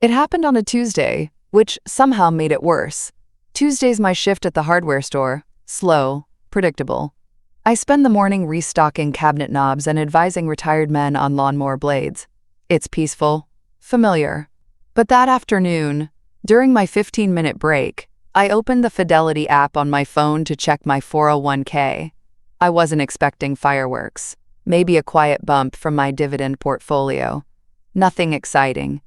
It happened on a Tuesday, which somehow made it worse. Tuesday's my shift at the hardware store. Slow, predictable. I spend the morning restocking cabinet knobs and advising retired men on lawnmower blades. It's peaceful, familiar. But that afternoon, during my 15-minute break, I opened the Fidelity app on my phone to check my 401k. I wasn't expecting fireworks. Maybe a quiet bump from my dividend portfolio. Nothing exciting.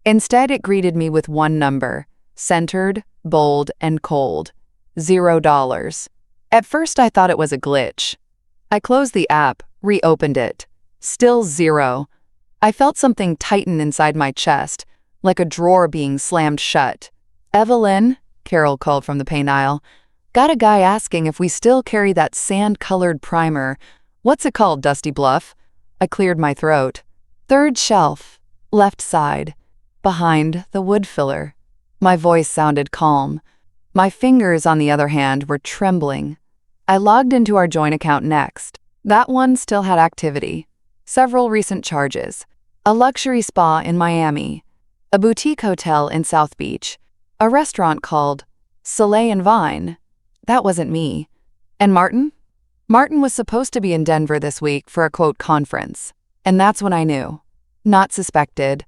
Instead, it greeted me with one number, centered, bold, and cold. $0. At first, I thought it was a glitch. I closed the app, reopened it. Still zero. I felt something tighten inside my chest, like a drawer being slammed shut. "Evelyn," Carol called from the paint aisle, "got a guy asking if we still carry that sand-colored primer. What's it called, Dusty Bluff?" I cleared my throat. "Third shelf, left side, behind the wood filler." My voice sounded calm. My fingers, on the other hand, were trembling. I logged into our joint account next. That one still had activity. Several recent charges. A luxury spa in Miami. A boutique hotel in South Beach. A restaurant called Soleil and Vine. That wasn't me. And Martin? Martin was supposed to be in Denver this week for a quote conference. And that's when I knew. Not suspected.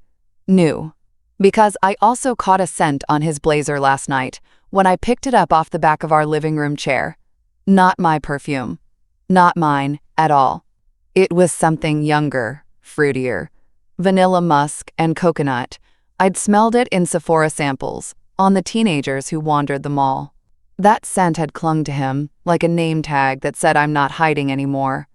Knew. Because I also caught a scent on his blazer last night when I picked it up off the back of our living room chair. Not my perfume. Not mine at all. It was something younger, fruitier. Vanilla musk and coconut. I'd smelled it in Sephora samples, on the teenagers who wandered the mall. That scent had clung to him, like a name tag that said I'm not hiding anymore.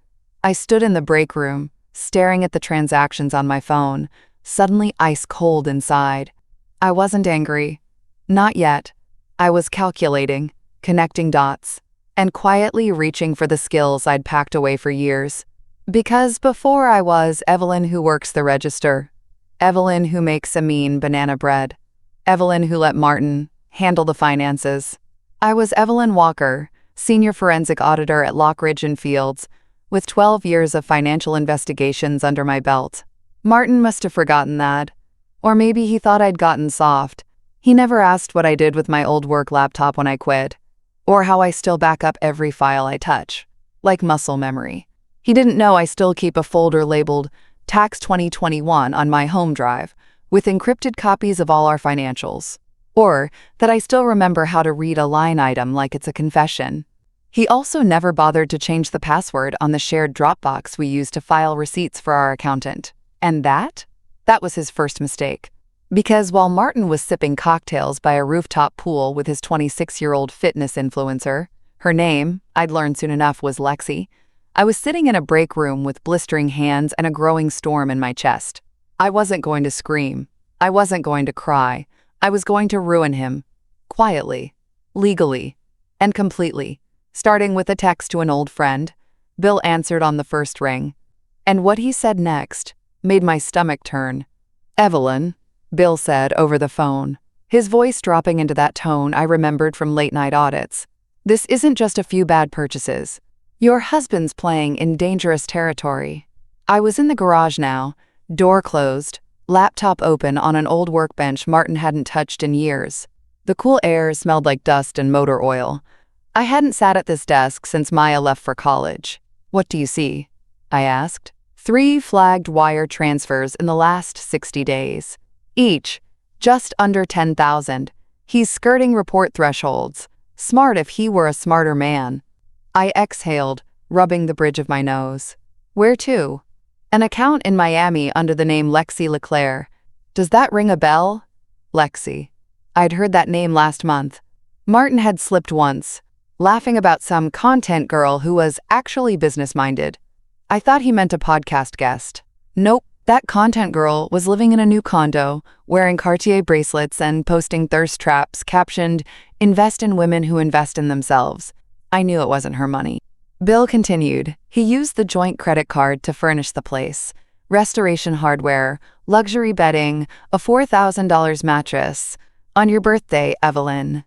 I stood in the break room, staring at the transactions on my phone, suddenly ice cold inside. I wasn't angry. Not yet. I was calculating, connecting dots, and quietly reaching for the skills I'd packed away for years. Because before I was Evelyn who works the register, Evelyn who makes a mean banana bread, Evelyn who let Martin handle the finances. I was Evelyn Walker, senior forensic auditor at Lockridge & Fields, with 12 years of financial investigations under my belt. Martin must have forgotten that. Or maybe he thought I'd gotten soft. He never asked what I did with my old work laptop when I quit, or how I still back up every file I touch, like muscle memory. He didn't know I still keep a folder labeled Tax 2021 on my home drive, with encrypted copies of all our financials. Or that I still remember how to read a line item like it's a confession. He also never bothered to change the password on the shared Dropbox we used to file receipts for our accountant. And that was his first mistake. Because while Martin was sipping cocktails by a rooftop pool with his 26-year-old fitness influencer, her name, I'd learned soon enough, was Lexi, I was sitting in a break room with blistering hands and a growing storm in my chest. I wasn't going to scream. I wasn't going to cry. I was going to ruin him. Quietly, legally, and completely. Starting with a text to an old friend. Bill answered on the first ring. And what he said next made my stomach turn. "Evelyn," Bill said over the phone, his voice dropping into that tone I remembered from late-night audits. "This isn't just a few bad purchases. Your husband's playing in dangerous territory." I was in the garage now, door closed, laptop open on an old workbench Martin hadn't touched in years. The cool air smelled like dust and motor oil. I hadn't sat at this desk since Maya left for college. "What do you see?" I asked. 3 flagged wire transfers in the last 60 days. Each, just under 10,000. He's skirting report thresholds. Smart if he were a smarter man. I exhaled, rubbing the bridge of my nose. "Where to?" "An account in Miami under the name Lexi LeClaire. Does that ring a bell?" Lexi. I'd heard that name last month. Martin had slipped once, laughing about some content girl who was actually business-minded. I thought he meant a podcast guest. Nope, that content girl was living in a new condo, wearing Cartier bracelets and posting thirst traps captioned, "Invest in women who invest in themselves." I knew it wasn't her money. Bill continued. He used the joint credit card to furnish the place. Restoration hardware, luxury bedding, a $4,000 mattress. "On your birthday, Evelyn."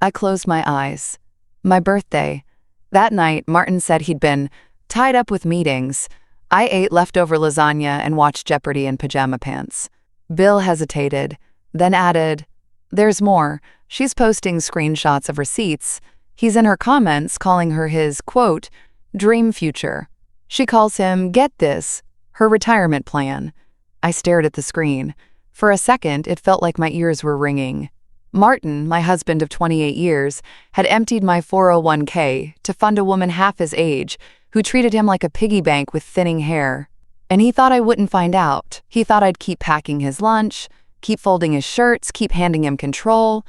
I closed my eyes. My birthday. That night, Martin said he'd been tied up with meetings. I ate leftover lasagna and watched Jeopardy in pajama pants. Bill hesitated. then added, "There's more. She's posting screenshots of receipts. He's in her comments calling her his, quote, dream future. She calls him, get this, her retirement plan." I stared at the screen. For a second, it felt like my ears were ringing. Martin, my husband of 28 years, had emptied my 401k to fund a woman half his age who treated him like a piggy bank with thinning hair. And he thought I wouldn't find out. He thought I'd keep packing his lunch, keep folding his shirts, keep handing him control.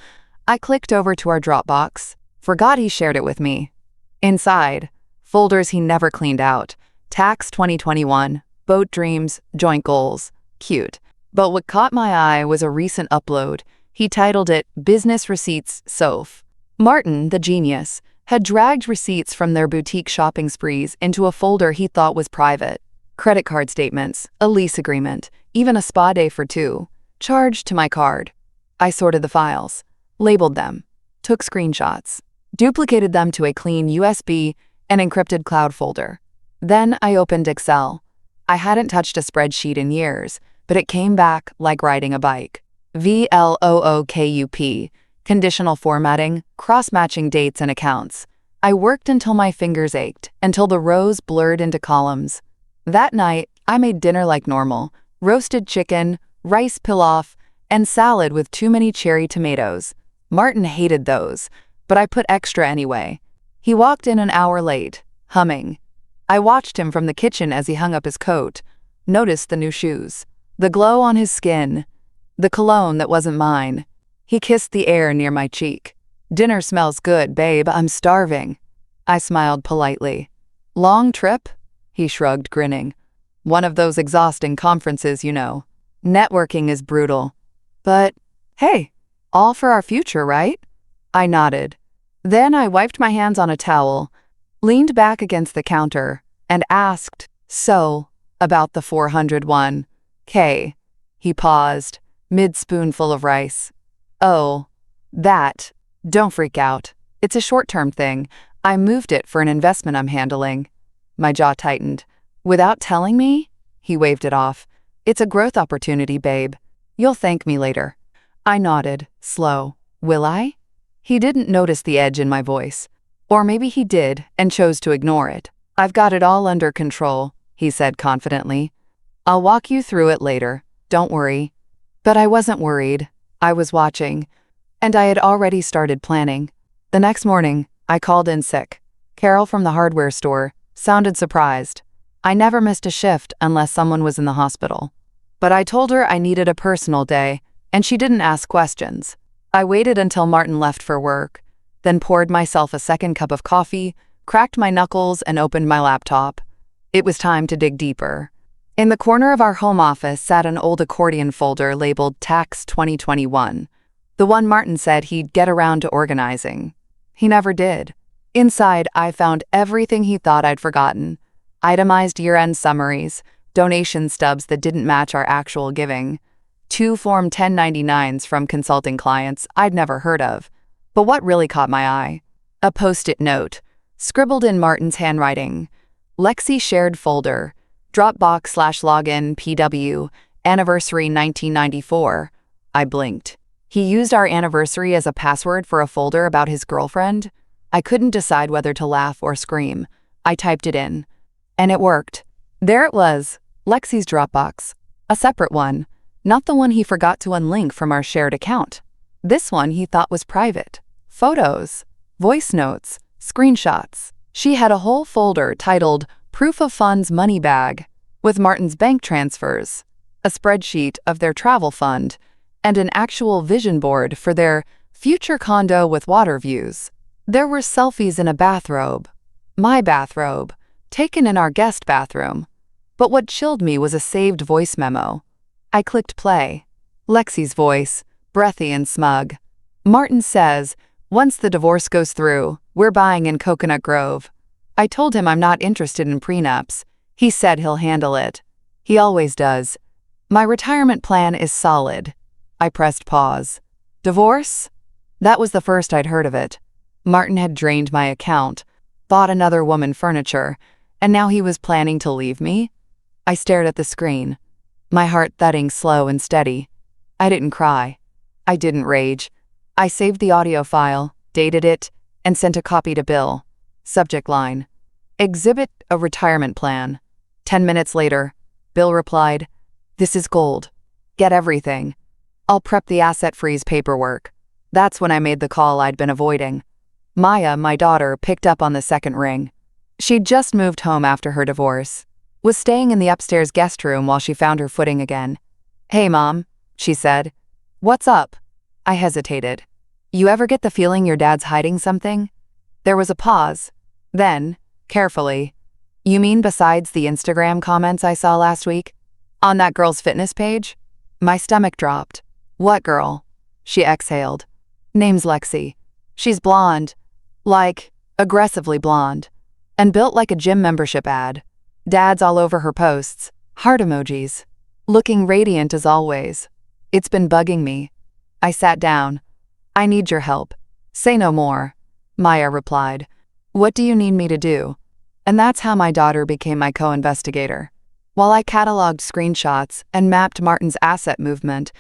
I clicked over to our Dropbox. Forgot he shared it with me. Inside, folders he never cleaned out. Tax 2021, boat dreams, joint goals. Cute. But what caught my eye was a recent upload. He titled it Business Receipts Soph. Martin, the genius, had dragged receipts from their boutique shopping sprees into a folder he thought was private. Credit card statements, a lease agreement, even a spa day for two, charged to my card. I sorted the files, labeled them, took screenshots, duplicated them to a clean USB and encrypted cloud folder. Then I opened Excel. I hadn't touched a spreadsheet in years, but it came back like riding a bike. VLOOKUP, conditional formatting, cross-matching dates and accounts. I worked until my fingers ached, until the rows blurred into columns. That night, I made dinner like normal, roasted chicken, rice pilaf, and salad with too many cherry tomatoes. Martin hated those, but I put extra anyway. He walked in an hour late, humming. I watched him from the kitchen as he hung up his coat, noticed the new shoes, the glow on his skin, the cologne that wasn't mine. He kissed the air near my cheek. "Dinner smells good, babe, I'm starving." I smiled politely. "Long trip?" He shrugged, grinning. "One of those exhausting conferences, you know. Networking is brutal. But, hey, all for our future, right?" I nodded. Then I wiped my hands on a towel, leaned back against the counter, and asked, "So, about the 401k?" He paused, mid-spoonful of rice. "Oh, that. Don't freak out. It's a short-term thing. I moved it for an investment I'm handling." My jaw tightened. "Without telling me?" He waved it off. "It's a growth opportunity, babe. You'll thank me later." I nodded, slow. "Will I?" He didn't notice the edge in my voice. Or maybe he did and chose to ignore it. "I've got it all under control," he said confidently. "I'll walk you through it later. Don't worry." But I wasn't worried. I was watching. And I had already started planning. The next morning, I called in sick. Carol from the hardware store sounded surprised. I never missed a shift unless someone was in the hospital. But I told her I needed a personal day, and she didn't ask questions. I waited until Martin left for work, then poured myself a second cup of coffee, cracked my knuckles, and opened my laptop. It was time to dig deeper. In the corner of our home office sat an old accordion folder labeled Tax 2021, the one Martin said he'd get around to organizing. He never did. Inside, I found everything he thought I'd forgotten. Itemized year-end summaries, donation stubs that didn't match our actual giving, 2 Form 1099s from consulting clients I'd never heard of. But what really caught my eye? A post-it note, scribbled in Martin's handwriting. Lexi shared folder, Dropbox/login PW, anniversary 1994. I blinked. He used our anniversary as a password for a folder about his girlfriend? I couldn't decide whether to laugh or scream. I typed it in. And it worked. There it was, Lexi's Dropbox. A separate one, not the one he forgot to unlink from our shared account. This one he thought was private. Photos, voice notes, screenshots. She had a whole folder titled Proof of Funds Money Bag, with Martin's bank transfers, a spreadsheet of their travel fund, and an actual vision board for their future condo with water views. There were selfies in a bathrobe, my bathrobe, taken in our guest bathroom. But what chilled me was a saved voice memo. I clicked play. Lexi's voice, breathy and smug. "Martin says, once the divorce goes through, we're buying in Coconut Grove. I told him I'm not interested in prenups. He said he'll handle it. He always does. My retirement plan is solid." I pressed pause. Divorce? That was the first I'd heard of it. Martin had drained my account, bought another woman furniture, and now he was planning to leave me? I stared at the screen, my heart thudding slow and steady. I didn't cry. I didn't rage. I saved the audio file, dated it, and sent a copy to Bill. Subject line: Exhibit a retirement plan. 10 minutes later, Bill replied, "This is gold. Get everything. I'll prep the asset freeze paperwork." That's when I made the call I'd been avoiding. Maya, my daughter, picked up on the second ring. She'd just moved home after her divorce, was staying in the upstairs guest room while she found her footing again. "Hey, Mom," she said. "What's up?" I hesitated. "You ever get the feeling your dad's hiding something?" There was a pause. Then, carefully, "You mean besides the Instagram comments I saw last week? On that girl's fitness page?" My stomach dropped. "What girl?" She exhaled. "Name's Lexi. She's blonde. Like, aggressively blonde. And built like a gym membership ad. Dad's all over her posts. Heart emojis. Looking radiant as always. It's been bugging me." I sat down. "I need your help." "Say no more," Maya replied. "What do you need me to do?" And that's how my daughter became my co-investigator. While I cataloged screenshots and mapped Martin's asset movement,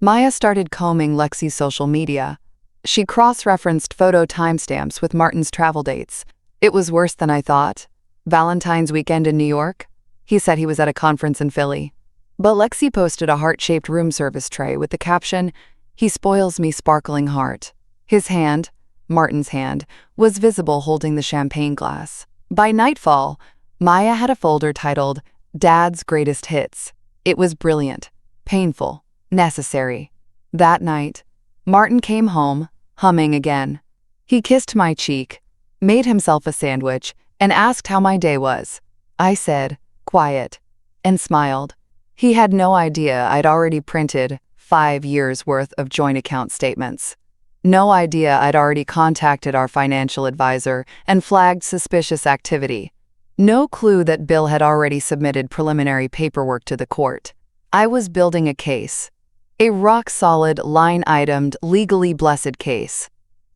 Maya started combing Lexi's social media. She cross-referenced photo timestamps with Martin's travel dates. It was worse than I thought. Valentine's weekend in New York? He said he was at a conference in Philly. But Lexi posted a heart-shaped room service tray with the caption, "He spoils me sparkling heart." His hand, Martin's hand, was visible holding the champagne glass. By nightfall, Maya had a folder titled Dad's Greatest Hits. It was brilliant, painful, necessary. That night, Martin came home, humming again. He kissed my cheek, made himself a sandwich, and asked how my day was. I said, "Quiet," and smiled. He had no idea I'd already printed 5 years' worth of joint account statements. No idea I'd already contacted our financial advisor and flagged suspicious activity. No clue that Bill had already submitted preliminary paperwork to the court. I was building a case. A rock-solid, line-itemed, legally blessed case.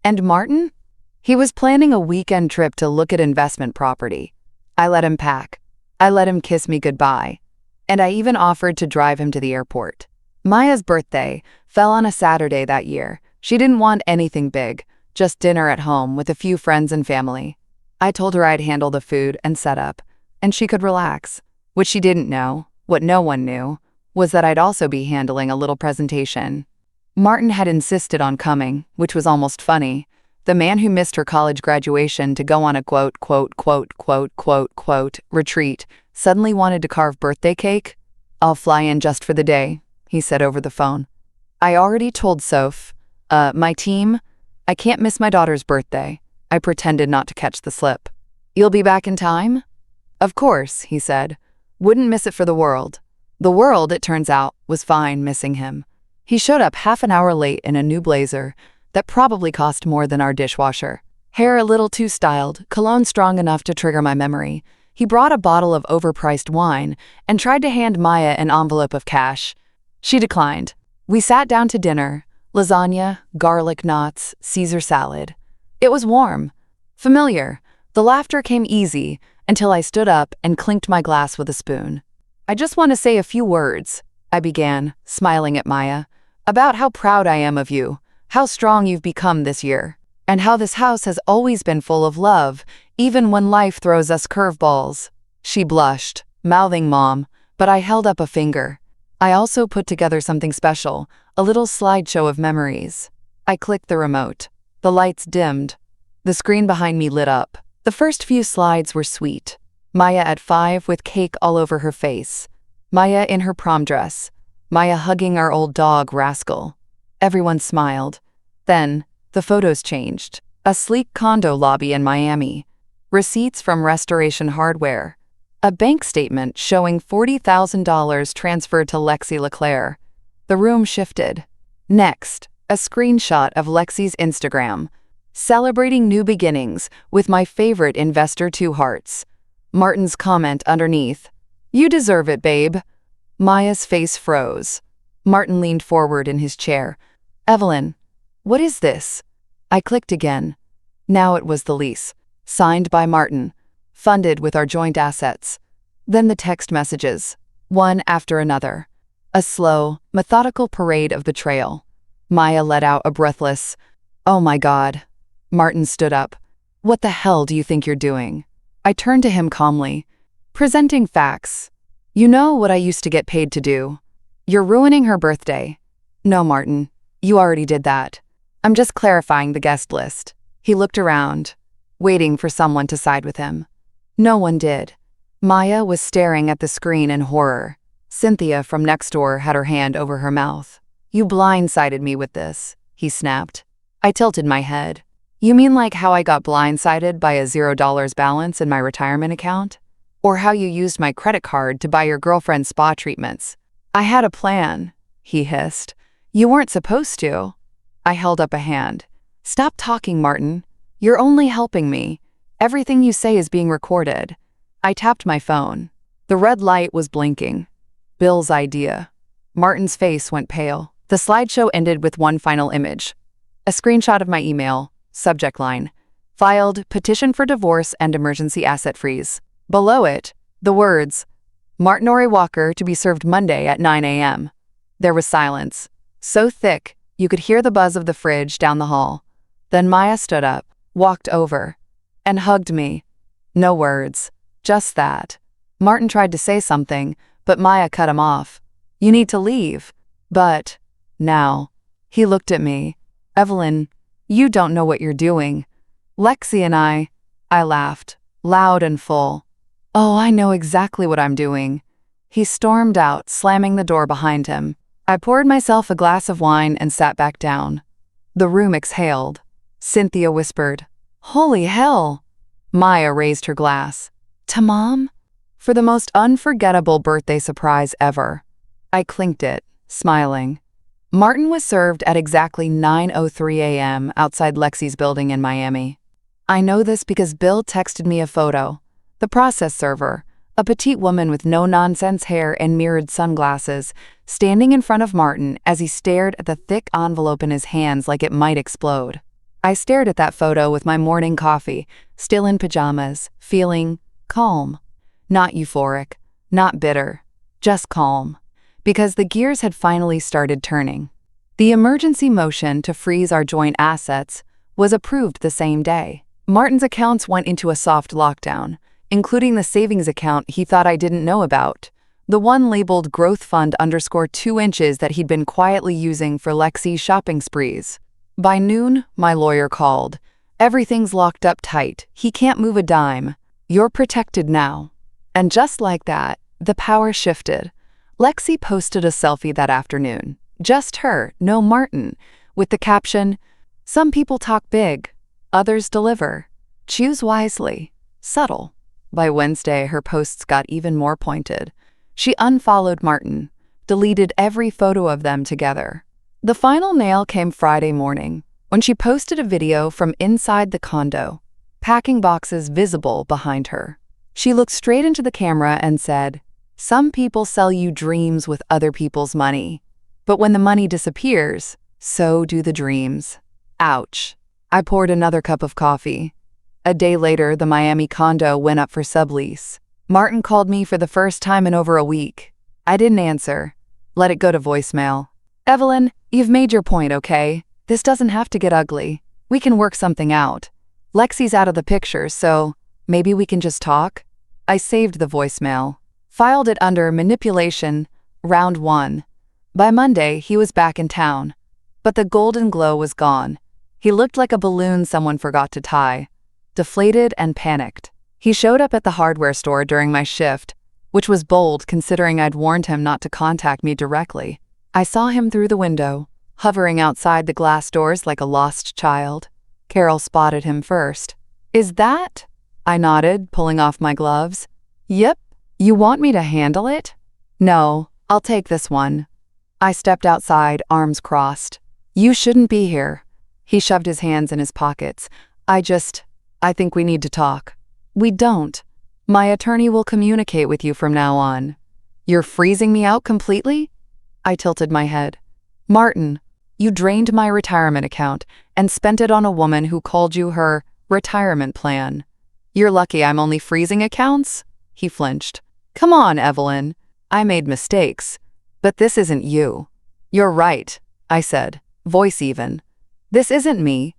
And Martin? He was planning a weekend trip to look at investment property. I let him pack. I let him kiss me goodbye. And I even offered to drive him to the airport. Maya's birthday fell on a Saturday that year. She didn't want anything big, just dinner at home with a few friends and family. I told her I'd handle the food and setup, and she could relax. What she didn't know, what no one knew, was that I'd also be handling a little presentation. Martin had insisted on coming, which was almost funny. The man who missed her college graduation to go on a retreat suddenly wanted to carve birthday cake. "I'll fly in just for the day," he said over the phone. I already told Soph, my team, I can't miss my daughter's birthday. I pretended not to catch the slip. "You'll be back in time?" "Of course," he said. "Wouldn't miss it for the world." The world, it turns out, was fine missing him. He showed up half an hour late in a new blazer that probably cost more than our dishwasher. Hair a little too styled, cologne strong enough to trigger my memory. He brought a bottle of overpriced wine and tried to hand Maya an envelope of cash. She declined. We sat down to dinner, lasagna, garlic knots, Caesar salad. It was warm, familiar. The laughter came easy until I stood up and clinked my glass with a spoon. "I just want to say a few words," I began, smiling at Maya, "about how proud I am of you, how strong you've become this year, and how this house has always been full of love, even when life throws us curveballs." She blushed, mouthing Mom, but I held up a finger. I also put together something special, a little slideshow of memories. I clicked the remote. The lights dimmed. The screen behind me lit up. The first few slides were sweet. Maya at 5 with cake all over her face. Maya in her prom dress. Maya hugging our old dog, Rascal. Everyone smiled. Then, the photos changed. A sleek condo lobby in Miami. Receipts from Restoration Hardware. A bank statement showing $40,000 transferred to Lexi LeClaire. The room shifted. Next, a screenshot of Lexi's Instagram. Celebrating new beginnings with my favorite investor, 2 hearts. Martin's comment underneath. "You deserve it, babe." Maya's face froze. Martin leaned forward in his chair. "Evelyn, what is this?" I clicked again. Now it was the lease. Signed by Martin. Funded with our joint assets. Then the text messages. One after another. A slow, methodical parade of betrayal. Maya let out a breathless, "Oh my God." Martin stood up. "What the hell do you think you're doing?" I turned to him calmly. "Presenting facts. You know what I used to get paid to do. You're ruining her birthday." "No, Martin. You already did that. I'm just clarifying the guest list." He looked around, waiting for someone to side with him. No one did. Maya was staring at the screen in horror. Cynthia from next door had her hand over her mouth. "You blindsided me with this," he snapped. I tilted my head. "You mean like how I got blindsided by a $0 balance in my retirement account? Or how you used my credit card to buy your girlfriend's spa treatments?" "I had a plan," he hissed. "You weren't supposed to." I held up a hand. "Stop talking, Martin. You're only helping me. Everything you say is being recorded." I tapped my phone. The red light was blinking. Bill's idea. Martin's face went pale. The slideshow ended with one final image. A screenshot of my email, subject line, "Filed petition for divorce and emergency asset freeze." Below it, the words, "Martin Ori Walker to be served Monday at 9 a.m. There was silence, so thick you could hear the buzz of the fridge down the hall. Then Maya stood up, walked over, and hugged me. No words, just that. Martin tried to say something, but Maya cut him off. "You need to leave." "But, now." He looked at me. "Evelyn, you don't know what you're doing. Lexi and I laughed, loud and full. "Oh, I know exactly what I'm doing." He stormed out, slamming the door behind him. I poured myself a glass of wine and sat back down. The room exhaled. Cynthia whispered, "Holy hell." Maya raised her glass. "To Mom?" For the most unforgettable birthday surprise ever. I clinked it, smiling. Martin was served at exactly 9:03 a.m. outside Lexi's building in Miami. I know this because Bill texted me a photo. The process server, a petite woman with no-nonsense hair and mirrored sunglasses, standing in front of Martin as he stared at the thick envelope in his hands like it might explode. I stared at that photo with my morning coffee, still in pajamas, feeling calm. Not euphoric, not bitter, just calm. Because the gears had finally started turning. The emergency motion to freeze our joint assets was approved the same day. Martin's accounts went into a soft lockdown, including the savings account he thought I didn't know about, the one labeled Growth Fund _2 inches that he'd been quietly using for Lexi's shopping sprees. By noon, my lawyer called. "Everything's locked up tight. He can't move a dime. You're protected now." And just like that, the power shifted. Lexi posted a selfie that afternoon. Just her, no Martin, with the caption, "Some people talk big, others deliver. Choose wisely." Subtle. By Wednesday, her posts got even more pointed. She unfollowed Martin, deleted every photo of them together. The final nail came Friday morning, when she posted a video from inside the condo, packing boxes visible behind her. She looked straight into the camera and said, "Some people sell you dreams with other people's money. But when the money disappears, so do the dreams." Ouch. I poured another cup of coffee. A day later, the Miami condo went up for sublease. Martin called me for the first time in over a week. I didn't answer. Let it go to voicemail. "Evelyn, you've made your point, okay? This doesn't have to get ugly. We can work something out. Lexi's out of the picture, so maybe we can just talk?" I saved the voicemail. Filed it under manipulation, round 1. By Monday, he was back in town. But the golden glow was gone. He looked like a balloon someone forgot to tie. Deflated and panicked. He showed up at the hardware store during my shift, which was bold considering I'd warned him not to contact me directly. I saw him through the window, hovering outside the glass doors like a lost child. Carol spotted him first. "Is that?" I nodded, pulling off my gloves. "Yep. You want me to handle it?" "No, I'll take this one." I stepped outside, arms crossed. "You shouldn't be here." He shoved his hands in his pockets. I think we need to talk." "We don't. My attorney will communicate with you from now on." "You're freezing me out completely?" I tilted my head. "Martin, you drained my retirement account and spent it on a woman who called you her retirement plan. You're lucky I'm only freezing accounts?" He flinched. "Come on, Evelyn. I made mistakes. But this isn't you." "You're right," I said. voice even. "This isn't me.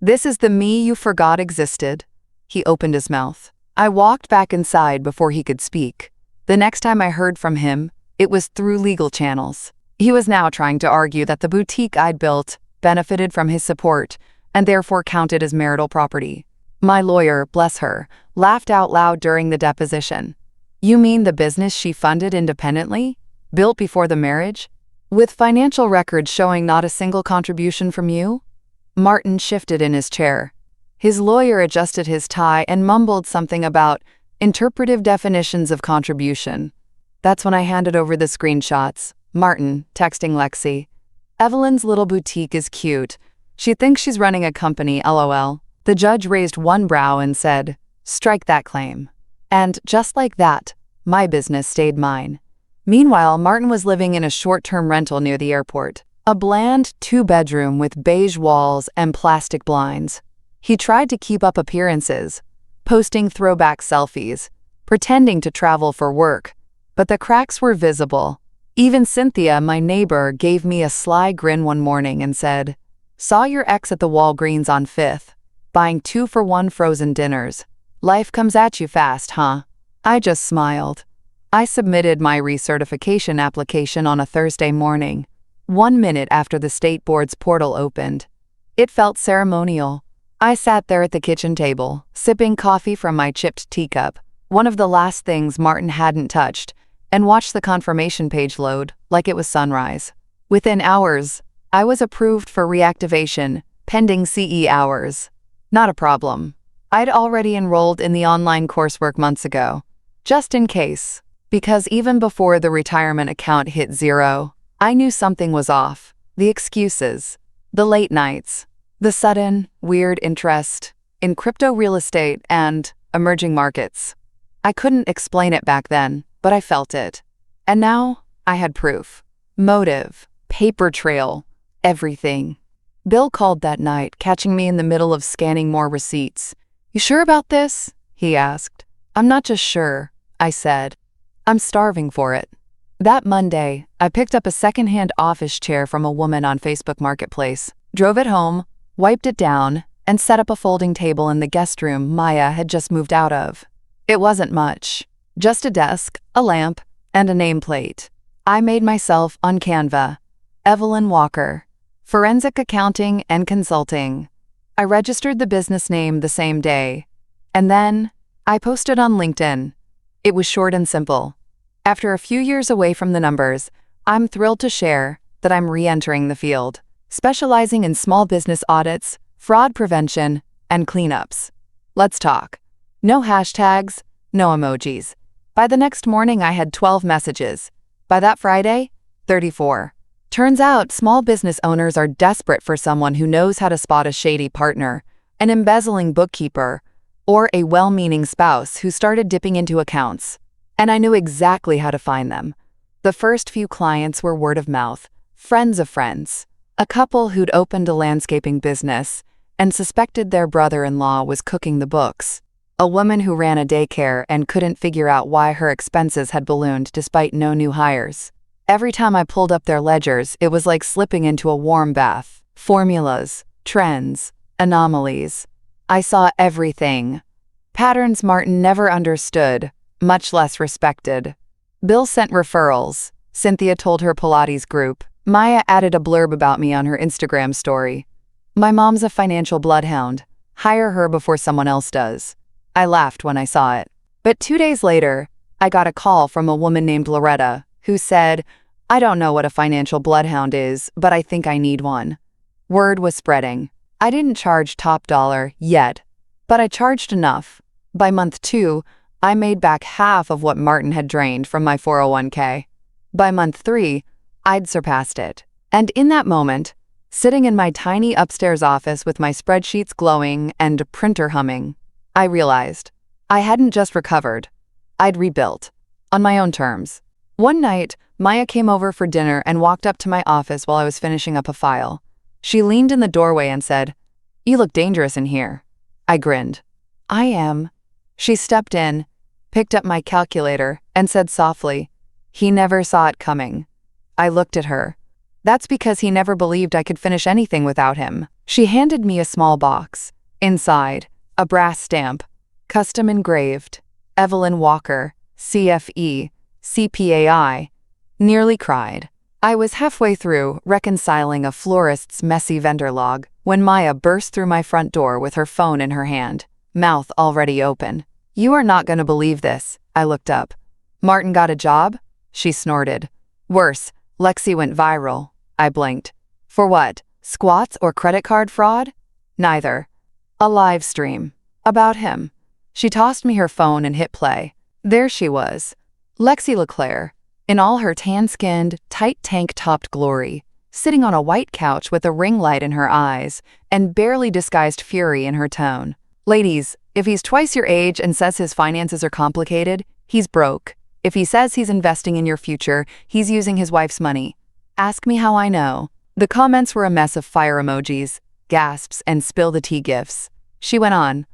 This is the me you forgot existed." He opened his mouth. I walked back inside before he could speak. The next time I heard from him, it was through legal channels. He was now trying to argue that the boutique I'd built benefited from his support and therefore counted as marital property. My lawyer, bless her, laughed out loud during the deposition. "You mean the business she funded independently? Built before the marriage? With financial records showing not a single contribution from you?" Martin shifted in his chair. His lawyer adjusted his tie and mumbled something about interpretive definitions of contribution. That's when I handed over the screenshots. Martin, texting Lexi. "Evelyn's little boutique is cute. She thinks she's running a company, lol." The judge raised one brow and said, "Strike that claim." And just like that, my business stayed mine. Meanwhile, Martin was living in a short-term rental near the airport. A bland 2-bedroom with beige walls and plastic blinds. He tried to keep up appearances, posting throwback selfies, pretending to travel for work, but the cracks were visible. Even Cynthia, my neighbor, gave me a sly grin one morning and said, "Saw your ex at the Walgreens on 5th, buying 2-for-1 frozen dinners. Life comes at you fast, huh?" I just smiled. I submitted my recertification application on a Thursday morning, 1 minute after the state board's portal opened. It felt ceremonial. I sat there at the kitchen table, sipping coffee from my chipped teacup, one of the last things Martin hadn't touched, and watched the confirmation page load like it was sunrise. Within hours, I was approved for reactivation, pending CE hours. Not a problem. I'd already enrolled in the online coursework months ago, just in case, because even before the retirement account hit zero, I knew something was off. The excuses, the late nights, the sudden, weird interest in crypto real estate and emerging markets. I couldn't explain it back then, but I felt it. And now, I had proof. Motive, paper trail, everything. Bill called that night, catching me in the middle of scanning more receipts. "You sure about this?" he asked. "I'm not just sure," I said. "I'm starving for it." That Monday, I picked up a secondhand office chair from a woman on Facebook Marketplace, drove it home, wiped it down, and set up a folding table in the guest room Maya had just moved out of. It wasn't much. Just a desk, a lamp, and a nameplate. I made myself on Canva. Evelyn Walker. Forensic Accounting and Consulting. I registered the business name the same day. And then, I posted on LinkedIn. It was short and simple. After a few years away from the numbers, I'm thrilled to share that I'm re-entering the field, specializing in small business audits, fraud prevention, and cleanups. Let's talk. No hashtags, no emojis. By the next morning, I had 12 messages. By that Friday, 34. Turns out small business owners are desperate for someone who knows how to spot a shady partner, an embezzling bookkeeper, or a well-meaning spouse who started dipping into accounts. And I knew exactly how to find them. The first few clients were word of mouth, friends of friends, a couple who'd opened a landscaping business and suspected their brother-in-law was cooking the books, a woman who ran a daycare and couldn't figure out why her expenses had ballooned despite no new hires. Every time I pulled up their ledgers, it was like slipping into a warm bath. Formulas, trends, anomalies. I saw everything. Patterns Martin never understood, much less respected. Bill sent referrals. Cynthia told her Pilates group. Maya added a blurb about me on her Instagram story. "My mom's a financial bloodhound. Hire her before someone else does." I laughed when I saw it. But 2 days later, I got a call from a woman named Loretta, who said, "I don't know what a financial bloodhound is, but I think I need one." Word was spreading. I didn't charge top dollar yet, but I charged enough. By month 2, I made back half of what Martin had drained from my 401k. By month 3, I'd surpassed it. And in that moment, sitting in my tiny upstairs office with my spreadsheets glowing and a printer humming, I realized I hadn't just recovered. I'd rebuilt, on my own terms. One night, Maya came over for dinner and walked up to my office while I was finishing up a file. She leaned in the doorway and said, "You look dangerous in here." I grinned. "I am." She stepped in, picked up my calculator, and said softly, "He never saw it coming." I looked at her. That's because he never believed I could finish anything without him. She handed me a small box. Inside, a brass stamp, custom engraved, Evelyn Walker, CFE, CPAI. Nearly cried. I was halfway through reconciling a florist's messy vendor log when Maya burst through my front door with her phone in her hand, mouth already open. "You are not going to believe this." I looked up. "Martin got a job?" She snorted. "Worse, Lexi went viral." I blinked. "For what? Squats or credit card fraud?" "Neither. A live stream. About him." She tossed me her phone and hit play. There she was. Lexi LeClaire, in all her tan-skinned, tight tank-topped glory, sitting on a white couch with a ring light in her eyes and barely disguised fury in her tone. "Ladies, if he's twice your age and says his finances are complicated, he's broke. If he says he's investing in your future, he's using his wife's money. Ask me how I know." The comments were a mess of fire emojis, gasps, and spill the tea gifs. She went on.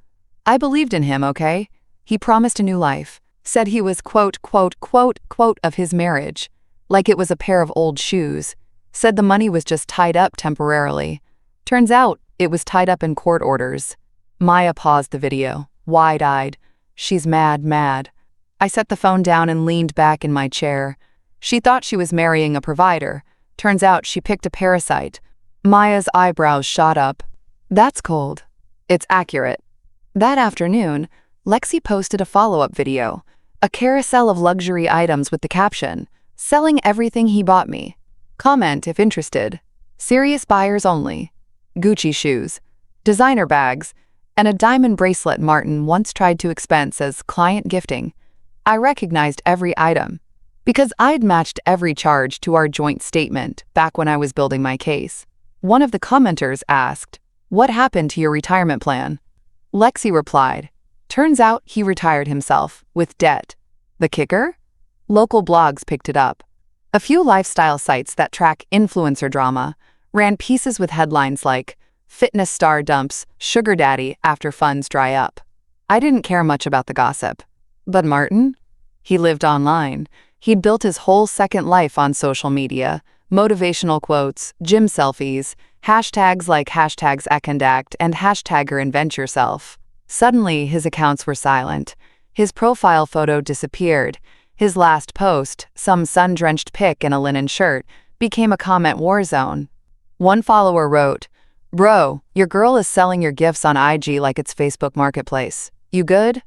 "I believed in him, okay? He promised a new life. Said he was quote, quote, quote, quote of his marriage. Like it was a pair of old shoes. Said the money was just tied up temporarily. Turns out it was tied up in court orders." Maya paused the video, wide-eyed. "She's mad. I set the phone down and leaned back in my chair. She thought she was marrying a provider. Turns out she picked a parasite. Maya's eyebrows shot up. "That's cold." "It's accurate." That afternoon, Lexi posted a follow-up video, a carousel of luxury items with the caption, "Selling everything he bought me. Comment if interested. Serious buyers only." Gucci shoes, designer bags, and a diamond bracelet Martin once tried to expense as client gifting. I recognized every item, because I'd matched every charge to our joint statement back when I was building my case. One of the commenters asked, "What happened to your retirement plan?" Lexi replied, "Turns out he retired himself, with debt." The kicker? Local blogs picked it up. A few lifestyle sites that track influencer drama ran pieces with headlines like, "Fitness star dumps sugar daddy after funds dry up." I didn't care much about the gossip. But Martin? He lived online. He'd built his whole second life on social media, motivational quotes, gym selfies, hashtags like hashtags #Econdact and #InventYourself. Suddenly, his accounts were silent. His profile photo disappeared. His last post, some sun-drenched pic in a linen shirt, became a comment war zone. One follower wrote, "Bro, your girl is selling your gifts on IG like it's Facebook Marketplace. You good?"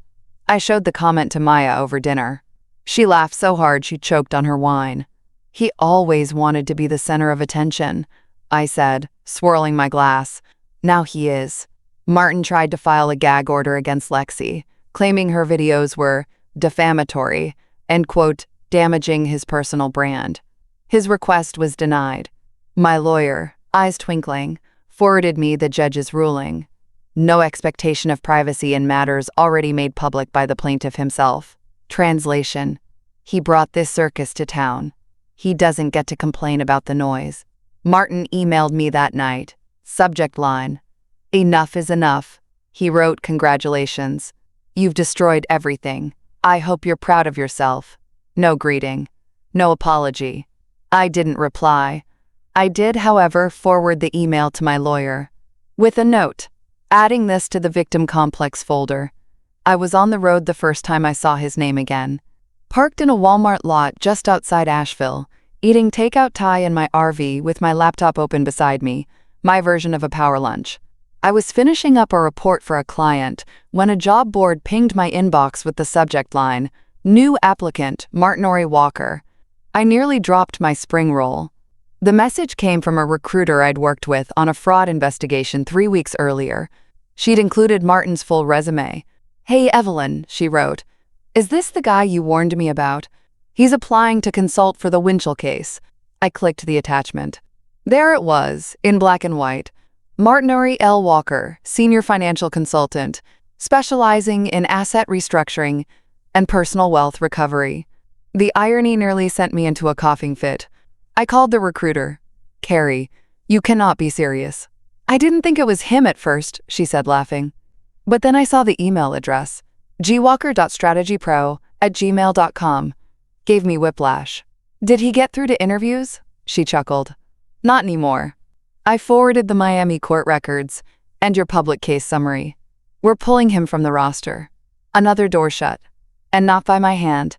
I showed the comment to Maya over dinner. She laughed so hard she choked on her wine. "He always wanted to be the center of attention," I said, swirling my glass. "Now he is." Martin tried to file a gag order against Lexi, claiming her videos were defamatory and, quote, damaging his personal brand. His request was denied. My lawyer, eyes twinkling, forwarded me the judge's ruling. No expectation of privacy in matters already made public by the plaintiff himself. Translation: he brought this circus to town. He doesn't get to complain about the noise. Martin emailed me that night. Subject line: "Enough is enough." He wrote, "Congratulations. You've destroyed everything. I hope you're proud of yourself." No greeting. No apology. I didn't reply. I did, however, forward the email to my lawyer, with a note, adding this to the victim complex folder. I was on the road the first time I saw his name again. Parked in a Walmart lot just outside Asheville, eating takeout Thai in my RV with my laptop open beside me, my version of a power lunch. I was finishing up a report for a client when a job board pinged my inbox with the subject line, "New applicant, Martinori Walker." I nearly dropped my spring roll. The message came from a recruiter I'd worked with on a fraud investigation 3 weeks earlier. She'd included Martin's full resume. "Hey Evelyn," she wrote, "is this the guy you warned me about? He's applying to consult for the Winchell case." I clicked the attachment. There it was, in black and white. Martinori L. Walker, Senior Financial Consultant, specializing in asset restructuring and personal wealth recovery. The irony nearly sent me into a coughing fit. I called the recruiter. "Carrie, you cannot be serious." "I didn't think it was him at first," she said, laughing. But then I saw the email address, gwalker.strategypro@gmail.com. Gave me whiplash. "Did he get through to interviews?" She chuckled. Not anymore. I forwarded the Miami court records and your public case summary. We're pulling him from the roster. Another door shut. And not by my hand.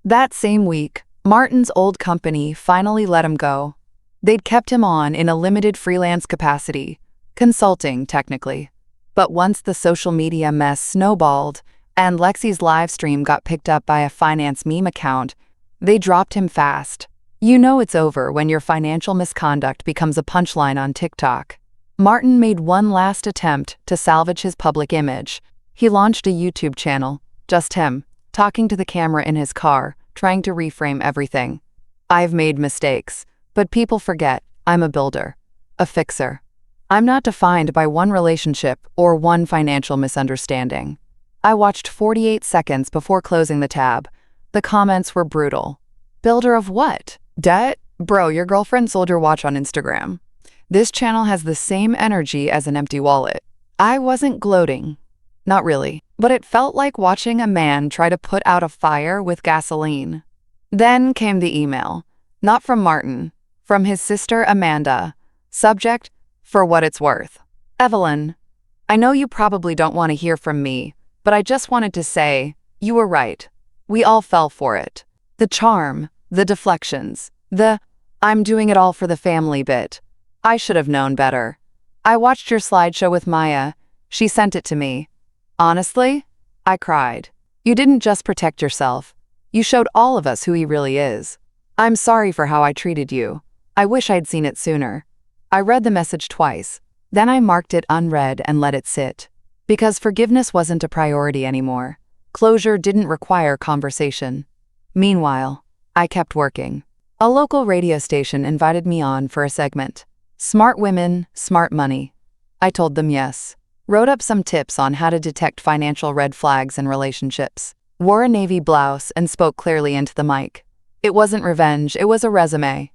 That same week, Martin's old company finally let him go. They'd kept him on in a limited freelance capacity, consulting technically. But once the social media mess snowballed and Lexi's live stream got picked up by a finance meme account, they dropped him fast. You know it's over when your financial misconduct becomes a punchline on TikTok. Martin made one last attempt to salvage his public image. He launched a YouTube channel, just him, talking to the camera in his car, trying to reframe everything. I've made mistakes, but people forget I'm a builder, a fixer. I'm not defined by one relationship or one financial misunderstanding. I watched 48 seconds before closing the tab. The comments were brutal. Builder of what? Debt? Bro, your girlfriend sold your watch on Instagram. This channel has the same energy as an empty wallet. I wasn't gloating. Not really. But it felt like watching a man try to put out a fire with gasoline. Then came the email. Not from Martin. From his sister Amanda. Subject, for what it's worth. Evelyn, I know you probably don't want to hear from me, but I just wanted to say, you were right. We all fell for it. The charm, the deflections, the I'm doing it all for the family bit. I should have known better. I watched your slideshow with Maya. She sent it to me. Honestly, I cried. You didn't just protect yourself. You showed all of us who he really is. I'm sorry for how I treated you. I wish I'd seen it sooner. I read the message twice. Then I marked it unread and let it sit. Because forgiveness wasn't a priority anymore. Closure didn't require conversation. Meanwhile, I kept working. A local radio station invited me on for a segment. Smart women, smart money. I told them yes. Wrote up some tips on how to detect financial red flags in relationships. Wore a navy blouse and spoke clearly into the mic. It wasn't revenge, it was a resume.